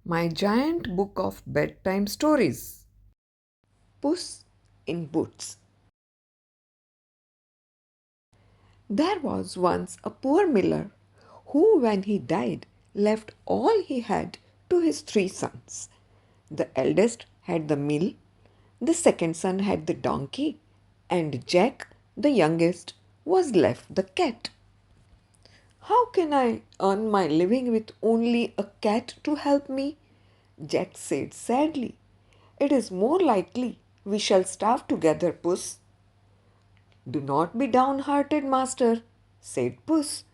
My giant book of bedtime stories. Puss in Boots. There was once a poor miller who, when he died, left all he had to his three sons. The eldest had the mill, the second son had the donkey, and Jack, the youngest, was left the cat. How can I earn my living with only a cat to help me? Jack said sadly. It is more likely we shall starve together, Puss. Do not be downhearted, master, said Puss.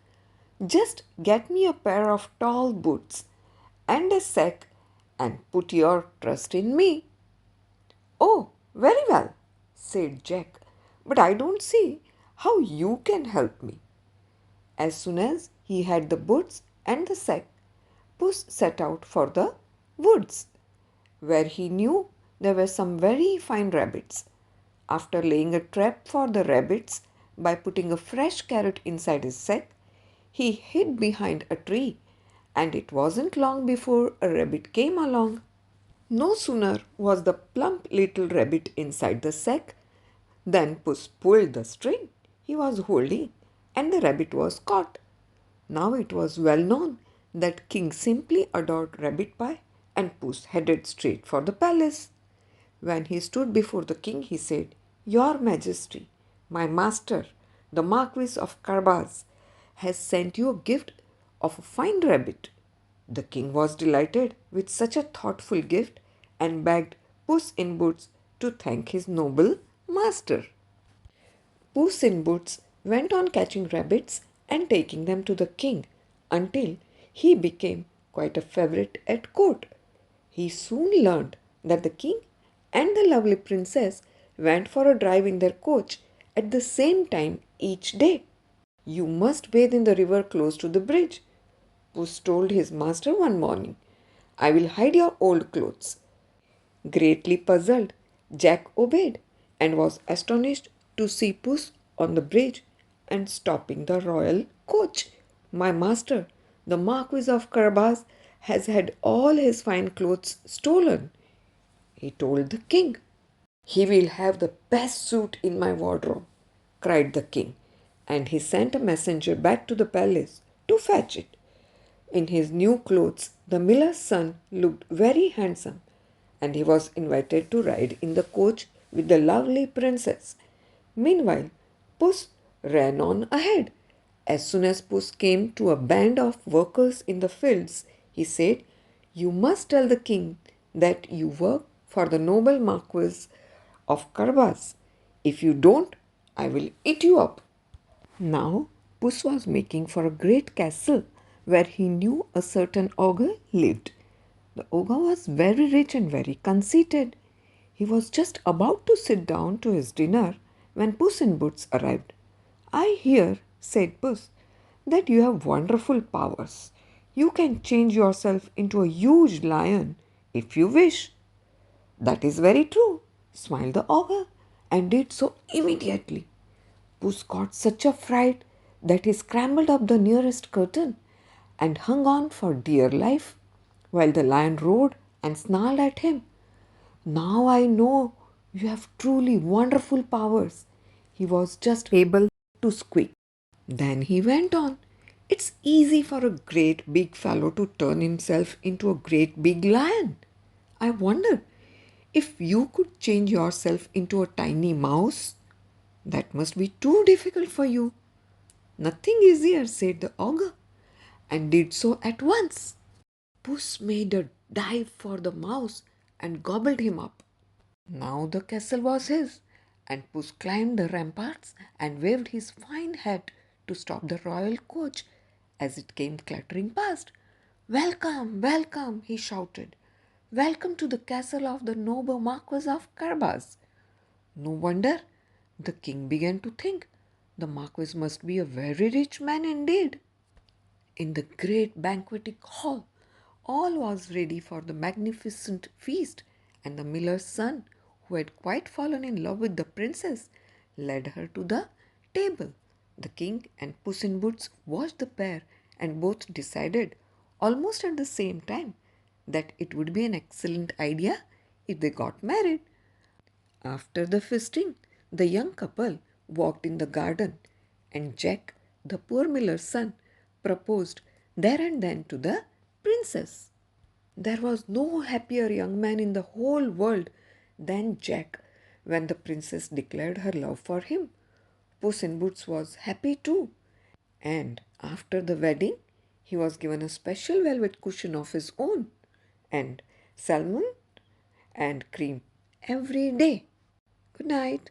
Just get me a pair of tall boots and a sack and put your trust in me. Oh, very well, said Jack, but I don't see how you can help me. As soon as he had the boots and the sack, Puss set out for the woods, where he knew there were some very fine rabbits. After laying a trap for the rabbits by putting a fresh carrot inside his sack, he hid behind a tree, and it wasn't long before a rabbit came along. No sooner was the plump little rabbit inside the sack than Puss pulled the string he was holding, and the rabbit was caught. Now it was well known that King simply adored rabbit pie, and Puss headed straight for the palace. When he stood before the king, he said, Your Majesty, my master, the Marquis of Carabas, has sent you a gift of a fine rabbit. The king was delighted with such a thoughtful gift and begged Puss in Boots to thank his noble master. Puss in Boots went on catching rabbits and taking them to the king until he became quite a favorite at court. He soon learned that the king and the lovely princess went for a drive in their coach at the same time each day. You must bathe in the river close to the bridge, Puss told his master one morning. I will hide your old clothes. Greatly puzzled, Jack obeyed and was astonished to see Puss on the bridge and stopping the royal coach. My master, the Marquis of Carabas, has had all his fine clothes stolen, he told the king. He will have the best suit in my wardrobe, cried the king, and he sent a messenger back to the palace to fetch it. In his new clothes, the miller's son looked very handsome, and he was invited to ride in the coach with the lovely princess. Meanwhile, Puss ran on ahead. As soon as Puss came to a band of workers in the fields, he said, You must tell the king that you work for the noble Marquis of Carabas. If you don't, I will eat you up. Now, Puss was making for a great castle where he knew a certain ogre lived. The ogre was very rich and very conceited. He was just about to sit down to his dinner when Puss in Boots arrived. I hear, said Puss, that you have wonderful powers. You can change yourself into a huge lion if you wish. That is very true, smiled the ogre, and did so immediately. Puss got such a fright that he scrambled up the nearest curtain and hung on for dear life, while the lion roared and snarled at him. Now I know you have truly wonderful powers, he was just able to squeak. Then he went on. It's easy for a great big fellow to turn himself into a great big lion. I wonder if you could change yourself into a tiny mouse. That must be too difficult for you. Nothing easier, said the ogre, and did so at once. Puss made a dive for the mouse and gobbled him up. Now the castle was his, and Puss climbed the ramparts and waved his fine hat to stop the royal coach as it came clattering past. Welcome, welcome, he shouted. Welcome to the castle of the noble Marquis of Carabas. No wonder the king began to think the Marquis must be a very rich man indeed. In the great banqueting hall, all was ready for the magnificent feast, and the miller's son, who had quite fallen in love with the princess, led her to the table. The king and Puss in Boots watched the pair and both decided, almost at the same time, that it would be an excellent idea if they got married. After the feasting, the young couple walked in the garden, and Jack, the poor miller's son, proposed there and then to the princess. There was no happier young man in the whole world than Jack when the princess declared her love for him. Puss in Boots was happy too, and after the wedding, he was given a special velvet cushion of his own and salmon and cream every day. Good night.